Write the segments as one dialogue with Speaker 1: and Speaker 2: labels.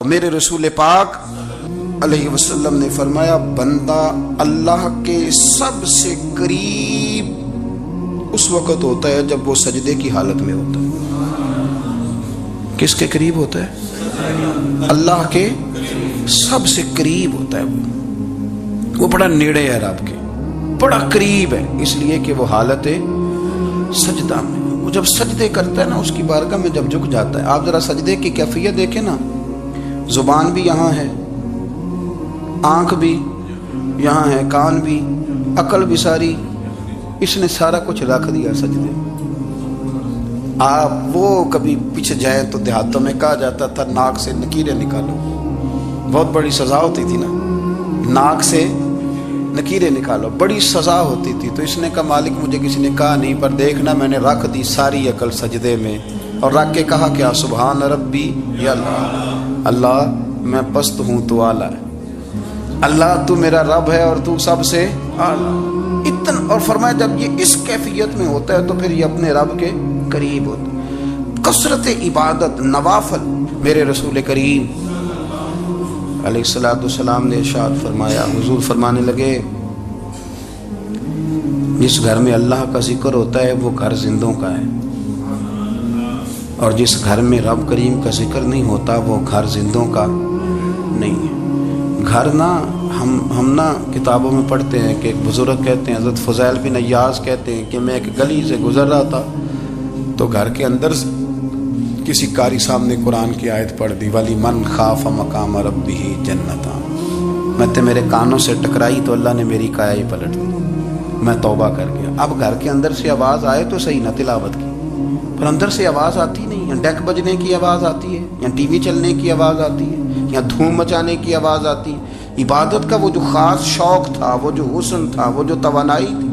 Speaker 1: میرے رسول پاک علیہ وسلم نے فرمایا بندہ اللہ کے سب سے قریب اس وقت ہوتا ہے جب وہ سجدے کی حالت میں ہوتا ہے۔ کس کے قریب ہوتا ہے؟ اللہ کے سب سے قریب ہوتا ہے۔ وہ بڑا نیڑے ہے رب کے، بڑا قریب ہے، اس لیے کہ وہ حالت سجدہ میں، وہ جب سجدے کرتا ہے نا اس کی بارگاہ میں جب جھک جاتا ہے۔ آپ ذرا سجدے کی کیفیت دیکھیں نا، زبان بھی یہاں ہے، آنکھ بھی یہاں ہے، کان بھی، عقل بھی ساری، اس نے سارا کچھ رکھ دیا سجدے۔ آپ وہ کبھی پیچھے جائیں تو دیہاتوں میں کہا جاتا تھا ناک سے نکیریں نکالو، بہت بڑی سزا ہوتی تھی نا، ناک سے نکیریں نکالو، بڑی سزا ہوتی تھی۔ تو اس نے کہا مالک مجھے کسی نے کہا نہیں، پر دیکھنا میں نے رکھ دی ساری عقل سجدے میں، اور رکھ کے کہا کیا سبحان ربی یا اللہ، اللہ میں پست ہوں تو اعلیٰ ہے، اللہ تو میرا رب ہے اور تو سب سے اعلیٰ اتنا۔ اور فرمایا جب یہ اس کیفیت میں ہوتا ہے تو پھر یہ اپنے رب کے قریب ہوتا ہے۔ کثرت عبادت، نوافل، میرے رسول کریم علیہ السلام نے ارشاد فرمایا، حضور فرمانے لگے جس گھر میں اللہ کا ذکر ہوتا ہے وہ گھر زندوں کا ہے، اور جس گھر میں رب کریم کا ذکر نہیں ہوتا وہ گھر زندوں کا نہیں ہے۔ گھر نا ہم نا کتابوں میں پڑھتے ہیں کہ ایک بزرگ کہتے ہیں، حضرت فضیل بن عیاض کہتے ہیں کہ میں ایک گلی سے گزر رہا تھا تو گھر کے اندر کسی قاری صاحب نے قرآن کی آیت پڑھ دی، ولی من خاف مقام ربہ جنتان، میں تے میرے کانوں سے ٹکرائی تو اللہ نے میری کایا ہی پلٹ دی، میں توبہ کر گیا۔ اب گھر کے اندر سے آواز آئے تو صحیح نہ تلاوت کی، پر اندر سے آواز آتی نہیں ہے، ڈیک بجنے کی آواز آتی ہے، یا ٹی وی چلنے کی آواز آتی ہے، یا دھوم مچانے کی آواز آتی ہے۔ عبادت کا وہ جو خاص شوق تھا، وہ جو حسن تھا، وہ جو توانائی تھی،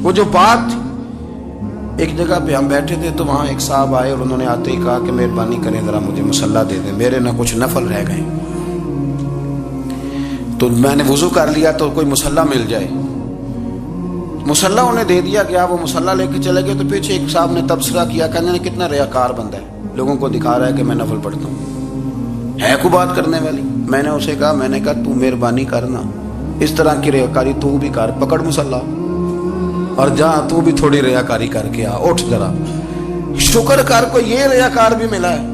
Speaker 1: وہ جو بات تھی۔ ایک جگہ پہ ہم بیٹھے تھے تو وہاں ایک صاحب آئے اور انہوں نے آتے ہی کہا کہ مہربانی کریں ذرا مجھے مصلی دے دیں، میرے نہ کچھ نفل رہ گئے۔ تو میں نے وضو کر لیا تو کوئی مصلی مل جائے، مصلی انہیں دے دیا گیا، وہ مصلی لے کے چلے گئے تو پیچھے ایک صاحب نے تبصرہ کیا، کہنے نے کتنا ریاکار بندہ ہے، لوگوں کو دکھا رہا ہے کہ میں نفل پڑھتا ہوں، ہے کو بات کرنے والی۔ میں نے اسے کہا، میں نے کہا تو مہربانی کرنا اس طرح کی ریاکاری تو بھی کر، پکڑ مصلی اور جا تو بھی تھوڑی ریاکاری کر کے آ، اٹھ ذرا شکر کر، کوئی یہ ریاکار بھی ملا ہے،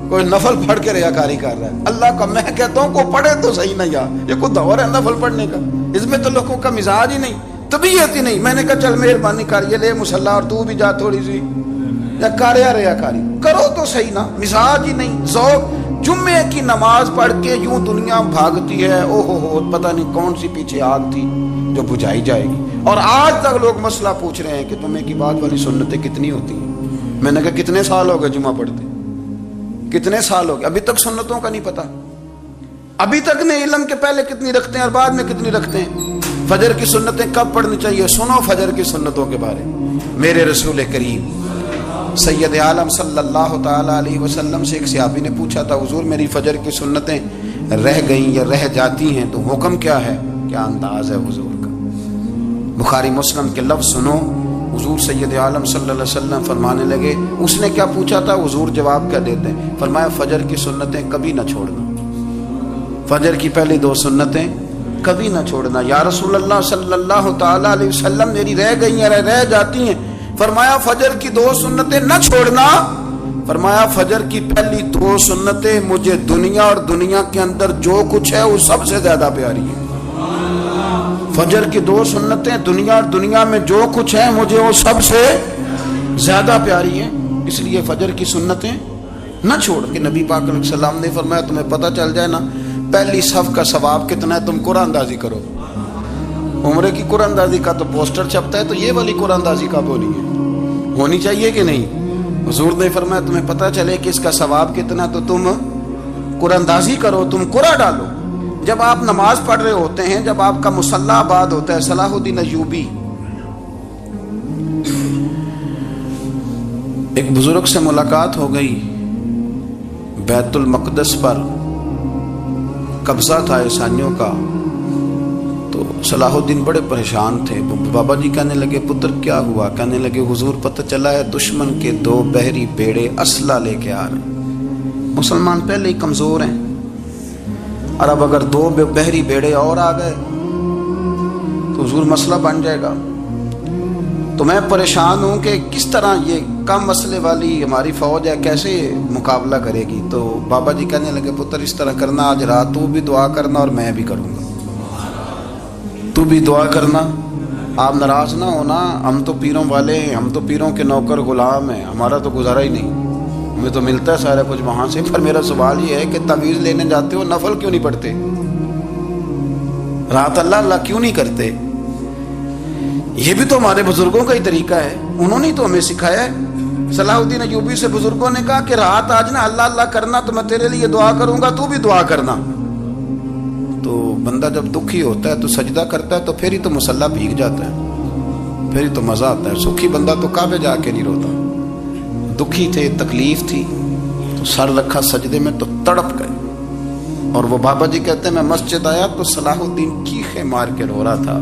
Speaker 1: کوئی نفل پڑھ کے ریاکاری کر رہا ہے۔ اللہ کا میں کہتا ہوں کو پڑھے تو صحیح نہ، یہ کوئی دور ہے نفل پڑھنے کا، اس میں تو لوگوں کا مزاج ہی نہیں، طبیعت ہی نہیں۔ میں نے کہا چل مہربانی کر یہ لے مصلی اور تو بھی جا تھوڑی سی، یا کر یا ریاکاری کرو تو صحیح نا، مزاج ہی نہیں، ذوق۔ جمعے کی نماز پڑھ کے یوں دنیا بھاگتی ہے، او ہو پتہ نہیں کون سی پیچھے آگ تھی جو بجھائی جائے گی، اور آج تک لوگ مسئلہ پوچھ رہے ہیں کہ جمعے کی بعد والی سنتیں کتنی ہوتی ہیں۔ میں نے کہا کتنے سال ہو گئے جمعہ پڑھتے، کتنے سال ہو گئے، ابھی تک سنتوں کا نہیں پتہ، ابھی تک نے علم کے پہلے کتنی رکھتے ہیں اور بعد میں کتنی رکھتے ہیں۔ فجر کی سنتیں کب پڑھنی چاہیے، سنو فجر کی سنتوں کے بارے میں۔ میرے رسول کریم سید عالم صلی اللہ تعالی علیہ وسلم سے ایک صحابی نے پوچھا تھا، حضور میری فجر کی سنتیں رہ گئیں یا رہ جاتی ہیں تو حکم کیا ہے، کیا انداز ہے حضور کا۔ بخاری مسلم کے لفظ سنو، حضور سید عالم صلی اللہ علیہ وسلم فرمانے لگے، اس نے کیا پوچھا تھا، حضور جواب کیا دیتے ہیں، فرمایا فجر کی سنتیں کبھی نہ چھوڑنا، فجر کی پہلی 2 سنتیں کبھی نہ چھوڑنا۔ یا رسول اللہ صلی اللہ تعالی علیہ وسلم میری رہ گئی ہیں، رہ جاتی ہیں، فرمایا فجر کی 2 سنتیں نہ چھوڑنا، فرمایا فجر کی پہلی 2 سنتیں مجھے دنیا اور دنیا کے اندر جو کچھ ہے وہ سب سے زیادہ پیاری ہے۔ فجر کی 2 سنتیں دنیا اور دنیا میں جو کچھ ہے مجھے وہ سب سے زیادہ پیاری ہیں، اس لیے فجر کی سنتیں نہ چھوڑ کے۔ نبی پاک علیہ السلام نے فرمایا تمہیں پتہ چل جائے نا پہلی صف کا ثواب کتنا ہے، تم قرآن اندازی کرو۔ عمرے کی قرآن اندازی کا تو پوسٹر چھپتا ہے، تو یہ والی قرآن اندازی کب ہونی ہے، ہونی چاہیے کہ نہیں۔ حضور نے فرمایا تمہیں پتہ چلے کہ اس کا ثواب کتنا تو تم قرآن اندازی کرو، تم قرآن ڈالو۔ جب آپ نماز پڑھ رہے ہوتے ہیں، جب آپ کا مصلی آباد ہوتا ہے، صلاح الدین ایوبی ایک بزرگ سے ملاقات ہو گئی، بیت المقدس پر قبضہ تھا عیسائیوں کا، تو صلاح الدین بڑے پریشان تھے۔ بابا جی کہنے لگے پتر کیا ہوا، کہنے لگے حضور پتہ چلا ہے دشمن کے 2 بحری بیڑے اسلحہ لے کے آ رہے ہیں، مسلمان پہلے ہی کمزور ہیں، اور اب اگر 2 بحری بیڑے اور آ گئے تو حضور مسئلہ بن جائے گا. تو میں پریشان ہوں کہ کس طرح یہ کم مسئلے والی ہماری فوج ہے کیسے مقابلہ کرے گی. تو بابا جی کہنے لگے پتر اس طرح کرنا، آج رات تو بھی دعا کرنا اور میں بھی کروں گا، تو بھی دعا کرنا. آپ ناراض نہ ہونا، ہم تو پیروں والے ہیں، ہم تو پیروں کے نوکر غلام ہیں، ہمارا تو گزارا ہی نہیں، ہمیں تو ملتا ہے سارا کچھ وہاں سے. پر میرا سوال یہ ہے کہ تعویذ لینے جاتے ہو نفل کیوں نہیں پڑھتے؟ رات اللہ اللہ کیوں نہیں کرتے؟ یہ بھی تو ہمارے بزرگوں کا ہی طریقہ ہے، انہوں نے تو ہمیں سکھایا ہے. صلاح الدین ایوبی سے بزرگوں نے کہا کہ رات آج نا اللہ اللہ کرنا تو میں تیرے لیے دعا کروں گا، تو بھی دعا کرنا. تو بندہ جب دکھی ہوتا ہے تو سجدہ کرتا ہے تو پھر ہی تو مصلی بھیگ جاتا ہے، پھر ہی تو مزہ آتا ہے. سکھی بندہ تو کعبے جا کے نہیں روتا. دکھی تھے، تکلیف تھی تو سر رکھا سجدے میں تو تڑپ گئے. اور وہ بابا جی کہتے ہیں میں مسجد آیا تو صلاح الدین چیخیں مار کے رو رہا تھا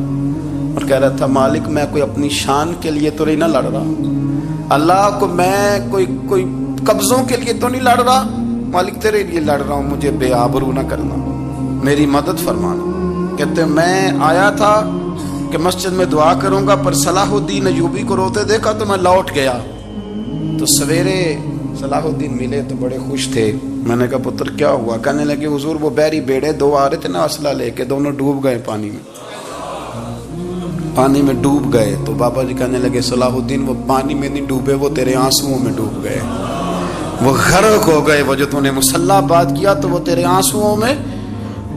Speaker 1: اور کہہ رہا تھا مالک میں کوئی اپنی شان کے لیے تو نہیں نہ لڑ رہا، اللہ کو میں کوئی قبضوں کے لیے تو نہیں لڑ رہا، مالک تیرے لیے لڑ رہا ہوں، مجھے بے آبرو نہ کرنا، میری مدد فرمانا. کہتے ہیں میں آیا تھا کہ مسجد میں دعا کروں گا، پر صلاح الدین ایوبی کو روتے دیکھا تو میں لوٹ گیا. تو سویرے صلاح الدین ملے تو بڑے خوش تھے. میں نے کہا پتر کیا ہوا؟ کہنے لگے حضور وہ بحری بیڑے 2 آ رہے تھے نا اسلحہ لے کے، دونوں ڈوب گئے پانی میں ڈوب گئے. تو بابا جی کہنے لگے صلاح الدین وہ پانی میں نہیں ڈوبے، وہ تیرے آنسوؤں میں ڈوب گئے، وہ غرق ہو گئے. وہ جو تو نے مصلی بات کیا تو وہ تیرے آنسوؤں میں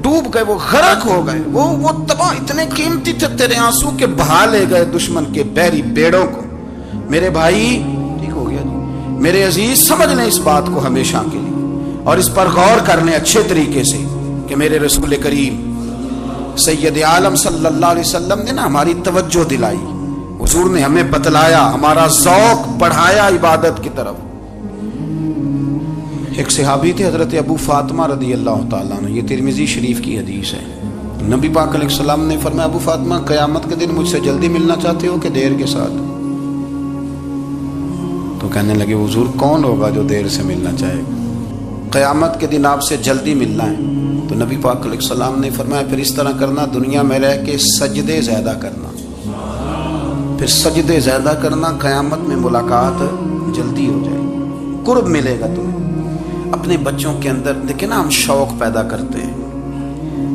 Speaker 1: ڈوب گئے، وہ غرق ہو گئے، وہ تباہ، اتنے قیمتی تھے تیرے آنسو کہ بہا لے گئے دشمن کے بحری بیڑوں کو. میرے بھائی ٹھیک ہو گیا جی، میرے عزیز سمجھ لیں اس بات کو ہمیشہ کے لیے اور اس پر غور کر لیں اچھے طریقے سے کہ میرے رسول کریم سید عالم صلی اللہ علیہ وسلم نے نا ہماری توجہ دلائی، حضور نے ہمیں بتلایا، ہمارا ذوق بڑھایا عبادت کی طرف. ایک صحابی تھے حضرت ابو فاطمہ رضی اللہ تعالیٰ عنہ، یہ ترمذی شریف کی حدیث ہے. نبی پاک علیہ السلام نے فرمایا ابو فاطمہ قیامت کے دن مجھ سے جلدی ملنا چاہتے ہو کہ دیر کے ساتھ؟ تو کہنے لگے حضور کون ہوگا جو دیر سے ملنا چاہے گا؟ قیامت کے دن آپ سے جلدی ملنا ہے. تو نبی پاک علیہ السلام نے فرمایا پھر اس طرح کرنا، دنیا میں رہ کے سجدے زیادہ کرنا، پھر سجدے زیادہ کرنا، قیامت میں ملاقات جلدی ہو جائے، قرب ملے گا تمہیں. اپنے بچوں کے اندر دیکھیں نا ہم شوق پیدا کرتے ہیں،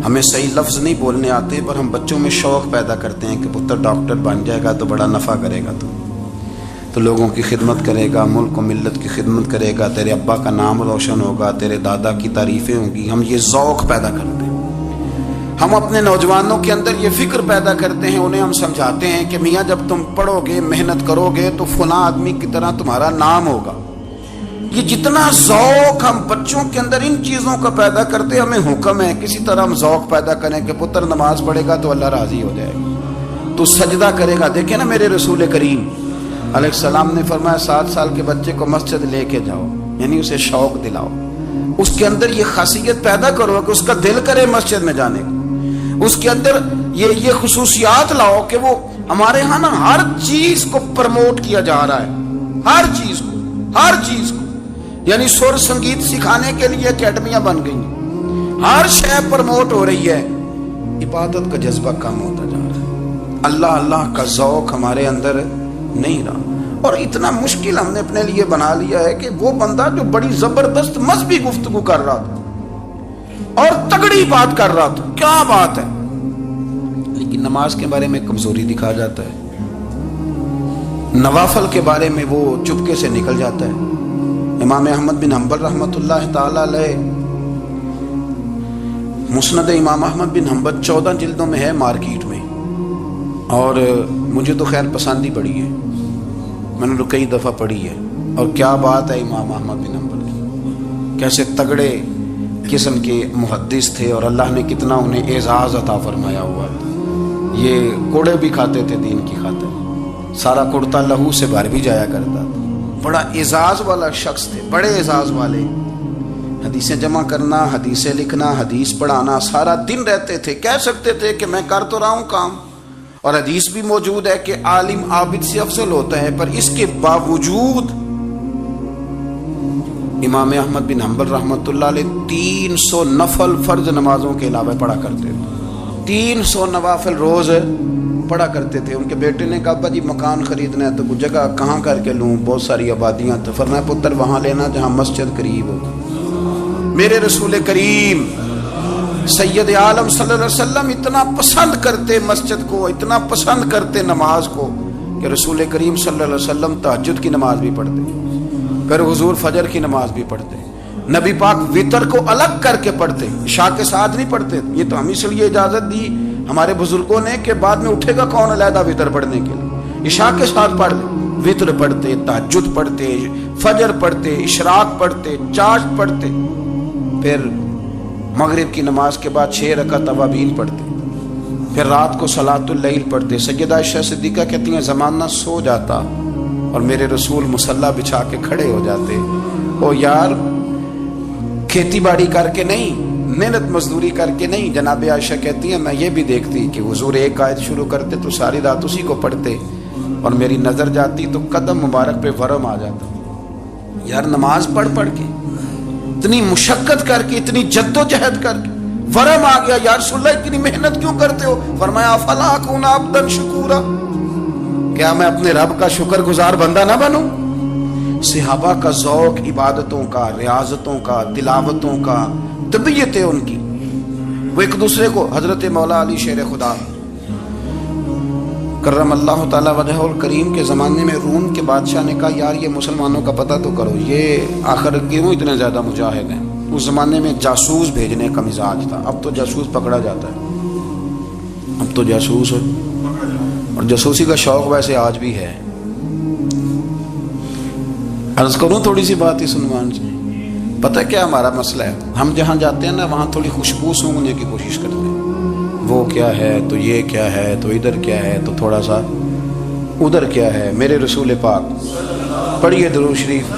Speaker 1: ہمیں صحیح لفظ نہیں بولنے آتے پر ہم بچوں میں شوق پیدا کرتے ہیں کہ پتر ڈاکٹر بن جائے گا تو بڑا نفع کرے گا، تو لوگوں کی خدمت کرے گا، ملک و ملت کی خدمت کرے گا، تیرے ابا کا نام روشن ہوگا، تیرے دادا کی تعریفیں ہوں گی. ہم یہ ذوق پیدا کرتے ہیں. ہم اپنے نوجوانوں کے اندر یہ فکر پیدا کرتے ہیں، انہیں ہم سمجھاتے ہیں کہ میاں جب تم پڑھو گے محنت کرو گے تو فلاں آدمی کی طرح تمہارا نام ہوگا. یہ جتنا ذوق ہم بچوں کے اندر ان چیزوں کا پیدا کرتے، ہمیں حکم ہے کسی طرح ہم ذوق پیدا کریں کہ پتر نماز پڑھے گا تو اللہ راضی ہو جائے گا، تو سجدہ کرے گا. دیکھیں نا میرے رسول کریم علیہ السلام نے فرمایا 7 سال کے بچے کو مسجد لے کے جاؤ، یعنی اسے شوق دلاؤ، اس کے اندر یہ خاصیت پیدا کرو کہ اس کا دل کرے مسجد میں جانے کو، اس کے اندر یہ خصوصیات لاؤ کہ وہ ہمارے ہاں نا ہر چیز کو پروموٹ کیا جا رہا ہے، ہر چیز کو یعنی سر سنگیت سکھانے کے لیے اکیڈمیاں بن گئی، ہر شے پروموٹ ہو رہی ہے. عبادت کا جذبہ کم ہوتا جا رہا ہے، اللہ اللہ کا ذوق ہمارے اندر نہیں رہا. اور اتنا مشکل ہم نے اپنے لیے بنا لیا ہے کہ وہ بندہ جو بڑی زبردست مذہبی گفتگو کر رہا تھا اور تگڑی بات کر رہا تھا، کیا بات ہے، لیکن نماز کے بارے میں کمزوری دکھا جاتا ہے، نوافل کے بارے میں وہ چپکے سے نکل جاتا ہے. امام احمد بن حنبل رحمۃ اللہ تعالی علیہ، مسند امام احمد بن حنبل 14 جلدوں میں ہے مارکیٹ میں، اور مجھے تو خیر پسند ہی پڑی ہے، میں نے تو کئی دفعہ پڑھی ہے. اور کیا بات ہے امام احمد بن حنبل کی، کیسے تگڑے قسم کے محدث تھے اور اللہ نے کتنا انہیں اعزاز عطا فرمایا ہوا. یہ کوڑے بھی کھاتے تھے دین کی خاطر، سارا کرتا لہو سے بھر بھی جایا کرتا تھا، بڑا اعزاز والا شخص تھے، بڑے اعزاز والے. حدیثیں جمع کرنا، حدیثیں لکھنا، حدیث پڑھانا، سارا دن رہتے تھے. کہہ سکتے تھے کہ میں کر تو رہا ہوں کام، اور حدیث بھی موجود ہے کہ عالم عابد سے افضل ہوتا ہے، پر اس کے باوجود امام احمد بن حنبل رحمۃ اللہ علیہ 300 نفل فرض نمازوں کے علاوہ پڑھا کرتے تھے، 300 نوافل روز پڑھا کرتے تھے۔ ان کے بیٹے نے کہا ابا جی مکان خریدنا ہے تو کچھ جگہ کہاں کر کے لوں، بہت ساری آبادیاں، تو فرمایا پتر وہاں لینا جہاں مسجد قریب ہو۔ میرے رسول کریم سید عالم صلی اللہ علیہ وسلم اتنا پسند کرتے مسجد کو، اتنا پسند کرتے نماز کو کہ رسول کریم صلی اللہ علیہ وسلم تہجد کی نماز بھی پڑھتے، پھر حضور فجر کی نماز بھی پڑھتے، نبی پاک وتر کو الگ کر کے پڑھتے، عشاء کے ساتھ نہیں پڑھتے۔ یہ تو ہم اس لیے اجازت دی ہمارے بزرگوں نے کہ بعد میں اٹھے گا کون علیحدہ وتر پڑھنے کے لیے، عشاء کے ساتھ پڑھ لیں۔ وتر پڑھتے، تہجد پڑھتے، فجر پڑھتے، اشراق پڑھتے، چاشت پڑھتے، پھر مغرب کی نماز کے بعد 6 رکعت اوابین پڑھتے، پھر رات کو صلاۃ اللیل پڑھتے۔ سیدہ عائشہ صدیقہ کہتی ہیں زمانہ سو جاتا اور میرے رسول مصلی بچھا کے کھڑے ہو جاتے۔ او یار کھیتی باڑی کر کے نہیں، محنت مزدوری کر کے نہیں، جناب عائشہ کہتی ہیں میں یہ بھی دیکھتی کہ حضور ایک آیت شروع کرتے تو ساری رات اسی کو پڑھتے، اور میری نظر جاتی تو قدم مبارک پہ ورم آ جاتا۔ یار نماز پڑھ پڑھ کے اتنی مشقت کر کے، اتنی جد و جہد کر کے ورم آ گیا، یا رسول اللہ اتنی محنت کیوں کرتے ہو؟ فرمایا افلا اکون عبدا شکورا، کیا میں اپنے رب کا شکر گزار بندہ نہ بنوں؟ صحابہ کا ذوق عبادتوں کا، ریاضتوں کا، تلاوتوں کا، طبیعت ہے ان کی، وہ ایک دوسرے کو، حضرت مولا علی شیر خدا کرم اللہ تعالی وجہہ الکریم کے زمانے میں روم کے بادشاہ نے کہا یار یہ مسلمانوں کا پتہ تو کرو، یہ آخر کیوں اتنے زیادہ مجاہد ہیں؟ اس زمانے میں جاسوس بھیجنے کا مزاج تھا، اب تو جاسوس پکڑا جاتا ہے، اب تو جاسوس ہے، اور جاسوسی کا شوق ویسے آج بھی ہے۔ عرض کروں تھوڑی سی بات اس عنوان سے، پتہ کیا ہمارا مسئلہ ہے؟ ہم جہاں جاتے ہیں نا وہاں تھوڑی خوشبو سونگنے کی کوشش کرتے ہیں، وہ کیا ہے تو یہ کیا ہے تو ادھر کیا ہے تو تھوڑا سا ادھر کیا ہے۔ میرے رسول پاک پڑھیے درود شریف،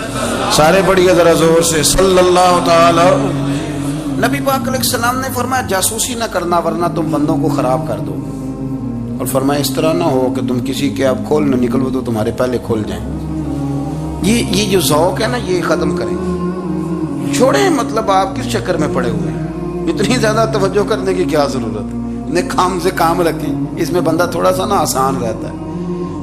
Speaker 1: سارے پڑھیے ذرا زور سے، صلی اللہ تعالی۔ نبی پاک علیہ السلام نے فرمایا جاسوسی نہ کرنا ورنہ تم بندوں کو خراب کر دو، اور فرمایا اس طرح نہ ہو کہ تم کسی کے اب کھول نہ نکلو تو تمہارے پہلے کھول جائیں۔ یہ جو ذوق ہے نا یہ ختم کریں، چھوڑیں، مطلب آپ کس چکر میں پڑے ہوئے ہیں، اتنی زیادہ توجہ کرنے کی کیا ضرورت ہے؟ نے کام سے کام رکھیں، اس میں بندہ تھوڑا سا نا آسان رہتا ہے۔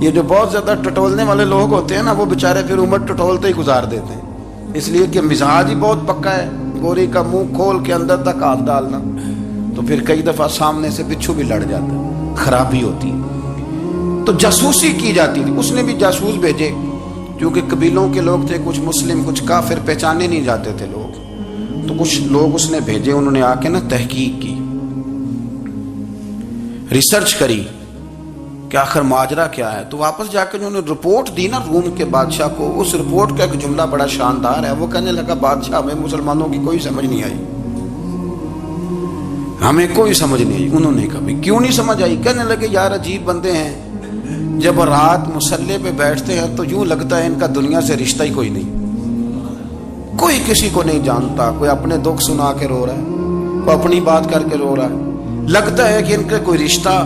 Speaker 1: یہ جو بہت زیادہ ٹٹولنے والے لوگ ہوتے ہیں نا وہ بےچارے پھر عمر ٹٹولتے ہی گزار دیتے ہیں، اس لیے کہ مزاج ہی بہت پکا ہے، گوری کا منہ کھول کے اندر تک ہاتھ ڈالنا، تو پھر کئی دفعہ سامنے سے بچھو بھی لڑ جاتا ہے، خرابی ہوتی ہے۔ تو جاسوسی کی جاتی تھی، اس نے بھی جاسوس بھیجے، کیونکہ قبیلوں کے لوگ تھے، کچھ مسلم کچھ کافر، پہچانے نہیں جاتے تھے لوگ، تو کچھ لوگ اس نے بھیجے، انہوں نے آ کے نا تحقیق کی، ریسرچ کری کہ آخر ماجرا کیا ہے، تو واپس جا کے انہوں نے رپورٹ دی نا روم کے بادشاہ کو۔ اس رپورٹ کا ایک جملہ بڑا شاندار ہے، وہ کہنے لگا بادشاہ ہمیں مسلمانوں کی کوئی سمجھ نہیں آئی، ہمیں کوئی سمجھ نہیں آئی۔ انہوں نے کہا کیوں نہیں سمجھ آئی؟ کہنے لگے یار عجیب بندے ہیں، جب رات مصلی پہ بیٹھتے ہیں تو یوں لگتا ہے ان کا دنیا سے رشتہ ہی کوئی نہیں، کوئی کسی کو نہیں جانتا، کوئی اپنے دکھ سنا کے رو رہا ہے، کوئی اپنی بات کر کے رو رہا ہے، لگتا ہے کہ ان کا کوئی رشتہ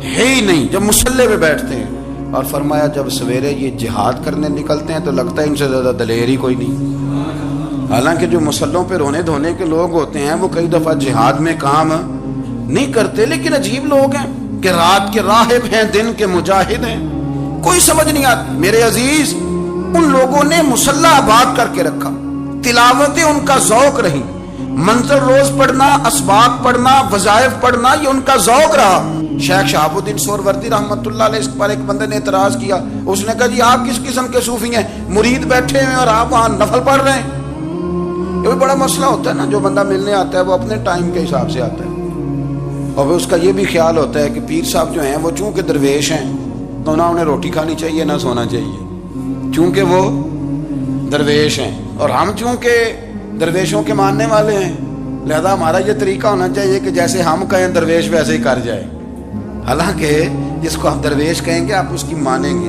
Speaker 1: ہے ہی نہیں جب مصلی پہ بیٹھتے ہیں۔ اور فرمایا جب سویرے یہ جہاد کرنے نکلتے ہیں تو لگتا ہے ان سے زیادہ دلیر ہی کوئی نہیں، حالانکہ جو مصلوں پہ رونے دھونے کے لوگ ہوتے ہیں وہ کئی دفعہ جہاد میں کام نہیں کرتے، لیکن عجیب لوگ ہیں کہ رات کے راہب ہیں، دن کے مجاہد ہیں، کوئی سمجھ نہیں آتی۔ میرے عزیز ان لوگوں نے مصلی آباد کر کے رکھا، تلاوتیں ان کا ذوق رہی، منظر روز پڑھنا، اسباق پڑھنا، وظائف پڑھنا، یہ ان کا ذوق رہا۔ شیخ شہاب الدین سہروردی رحمۃ اللہ علیہ، اس پر ایک بندے نے اعتراض کیا، اس نے کہا جی آپ کس قسم کے صوفی ہیں، مرید بیٹھے ہیں اور آپ وہاں نفل پڑھ رہے ہیں؟ یہ بھی بڑا مسئلہ ہوتا ہے نا، جو بندہ ملنے آتا ہے وہ اپنے ٹائم کے حساب سے آتا ہے، اور اس کا یہ بھی خیال ہوتا ہے کہ پیر صاحب جو ہیں وہ چونکہ درویش ہیں تو نہ انہیں روٹی کھانی چاہیے نہ سونا چاہیے، چونکہ وہ درویش ہیں، اور ہم چونکہ درویشوں کے ماننے والے ہیں لہذا ہمارا یہ طریقہ ہونا چاہیے کہ جیسے ہم کہیں درویش ویسے ہی کر جائے۔ حالانکہ جس کو آپ درویش کہیں گے آپ اس کی مانیں گے،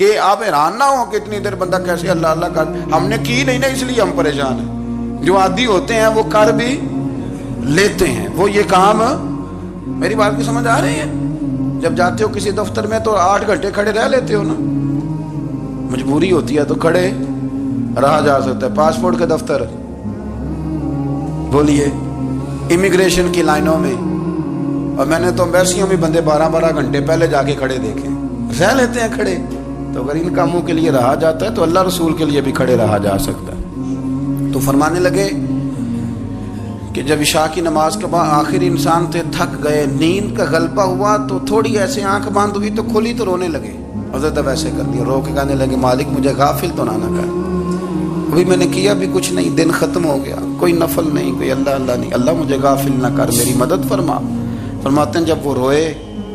Speaker 1: یہ آپ حیران نہ ہو کہ اتنی دیر بندہ کیسے اللہ اللہ کر، ہم نے کی نہیں نا اس لیے ہم پریشان ہیں. جو عادی ہوتے ہیں وہ کر بھی لیتے ہیں. وہ یہ کام، میری بات کی سمجھ آ رہی ہے؟ جب جاتے ہو کسی دفتر میں تو 8 گھنٹے کھڑے رہ لیتے ہو نا، مجبوری ہوتی ہے تو کھڑے رہا جا سکتا ہے. پاسپورٹ کے دفتر بولیے، امیگریشن کی لائنوں میں، اور میں نے تو ایمبیسیوں میں بندے 12 گھنٹے پہلے جا کے کھڑے دیکھے، رہ لیتے ہیں کھڑے. تو اگر ان کاموں کے لیے رہا جاتا ہے تو اللہ رسول کے لیے بھی کھڑے رہا جا سکتا ہے. تو فرمانے لگے کہ جب عشاء کی نماز کے بعد آخر انسان تھے، تھک گئے، نیند کا غلبہ ہوا، تو تھوڑی ایسے آنکھ بند ہوئی تو کھلی تو رونے لگے. حضرت ویسے کر دیا، رو کے کہنے لگے مالک مجھے غافل تو نہ کر، ابھی میں نے کیا بھی کچھ نہیں، دن ختم ہو گیا، کوئی نفل نہیں، کوئی اللہ اللہ نہیں، اللہ مجھے غافل نہ کر، میری مدد فرما. فرماتے ہیں جب وہ روئے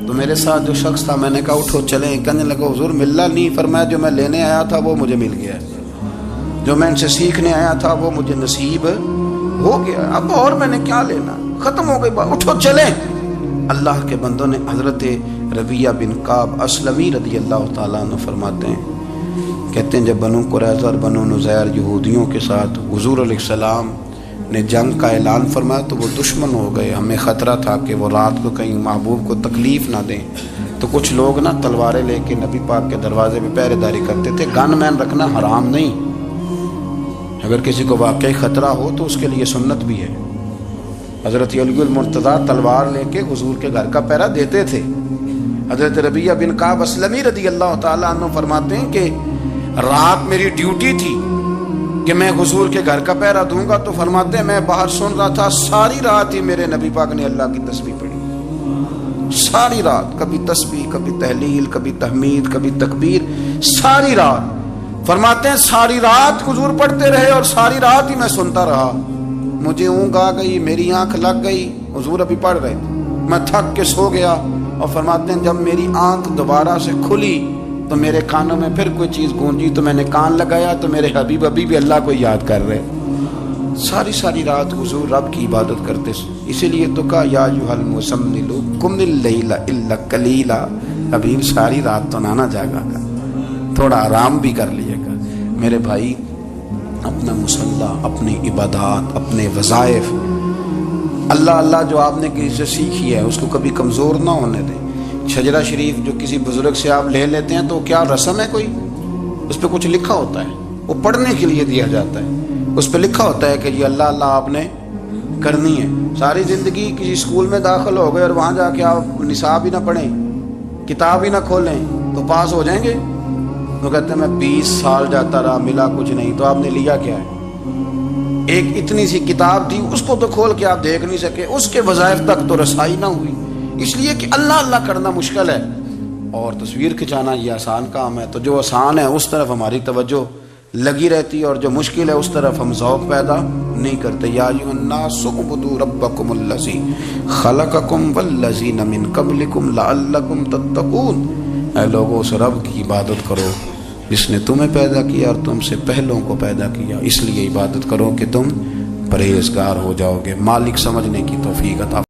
Speaker 1: تو میرے ساتھ جو شخص تھا، میں نے کہا اٹھو چلیں. کہنے لگا حضور ملنا نہیں. فرمایا جو میں لینے آیا تھا وہ مجھے مل گیا، جو میں ان سے سیکھنے آیا تھا وہ مجھے نصیب ہو گیا، اب اور میں نے کیا لینا، ختم ہو گئی بات، اٹھو چلیں. اللہ کے بندوں نے حضرت ربیہ بن کعب اسلمی رضی اللہ تعالیٰ عنہ فرماتے ہیں، کہتے ہیں جب بنو قریظہ اور بنو نذیر یہودیوں کے ساتھ حضور علیہ السلام نے جنگ کا اعلان فرمایا تو وہ دشمن ہو گئے. ہمیں خطرہ تھا کہ وہ رات کو کہیں محبوب کو تکلیف نہ دیں، تو کچھ لوگ نا تلواریں لے کے نبی پاک کے دروازے پہ پہرے داری کرتے تھے. گن مین رکھنا حرام نہیں، اگر کسی کو واقعی خطرہ ہو تو اس کے لیے سنت بھی ہے. حضرت علی المرتضیٰ تلوار لے کے حضور کے گھر کا پہرا دیتے تھے. حضرت ربیہ بن کعب اسلمی رضی اللہ تعالیٰ عنہ فرماتے ہیں کہ رات میری ڈیوٹی تھی کہ میں حضور کے گھر کا پہرا دوں گا. تو فرماتے ہیں میں باہر سن رہا تھا، ساری رات ہی میرے نبی پاک نے اللہ کی تسبیح پڑھی، ساری رات، کبھی تسبیح، کبھی تحلیل، کبھی تحمید، کبھی تکبیر، ساری رات. فرماتے ہیں ساری رات حضور پڑھتے رہے اور ساری رات ہی میں سنتا رہا. مجھے اونگ آ گئی، میری آنکھ لگ گئی، حضور ابھی پڑھ رہے تھے، میں تھک کے سو گیا. اور فرماتے ہیں جب میری آنکھ دوبارہ سے کھلی تو میرے کانوں میں پھر کوئی چیز گونجی، تو میں نے کان لگایا تو میرے حبیب ابھی بھی اللہ کو یاد کر رہے. ساری رات حضور رب کی عبادت کرتے. اسی لیے تو کہا یا ایھا المزمل قم اللیل الا قلیلا، حبیب ساری رات تو نہ جاگا گا، تھوڑا آرام بھی کر لیے گا. میرے بھائی اپنا مصلح، اپنی عبادات، اپنے وظائف، اللہ اللہ جو آپ نے کسی سے سیکھی ہے اس کو کبھی کمزور نہ ہونے دیں. شجرہ شریف جو کسی بزرگ سے آپ لے لیتے ہیں تو کیا رسم ہے کوئی؟ اس پہ کچھ لکھا ہوتا ہے، وہ پڑھنے کے لیے دیا جاتا ہے، اس پہ لکھا ہوتا ہے کہ یہ اللہ اللہ آپ نے کرنی ہے. ساری زندگی کسی اسکول میں داخل ہو گئے اور وہاں جا کے آپ نصاب ہی نہ پڑھیں، کتاب ہی نہ کھولیں تو پاس ہو جائیں گے؟ وہ کہتے ہیں میں 20 سال جاتا رہا ملا کچھ نہیں. تو آپ نے لیا کیا ہے؟ ایک اتنی سی کتاب تھی، اس کو تو کھول کے آپ دیکھ نہیں سکے، اس کے وظائف تک تو رسائی نہ ہوئی، اس لیے کہ اللہ اللہ کرنا مشکل ہے اور تصویر کھنچانا یہ آسان کام ہے. تو جو آسان ہے اس طرف ہماری توجہ لگی رہتی ہے اور جو مشکل ہے اس طرف ہم ذوق پیدا نہیں کرتے. یا ایھا الناس اعبدوا ربکم الذی خلقکم والذین من قبلکم لعلکم تتقون. اے لوگوں اس رب کی عبادت کرو جس نے تمہیں پیدا کیا اور تم سے پہلوں کو پیدا کیا، اس لیے عبادت کرو کہ تم پرہیزگار ہو جاؤ گے. مالک سمجھنے کی توفیق عطا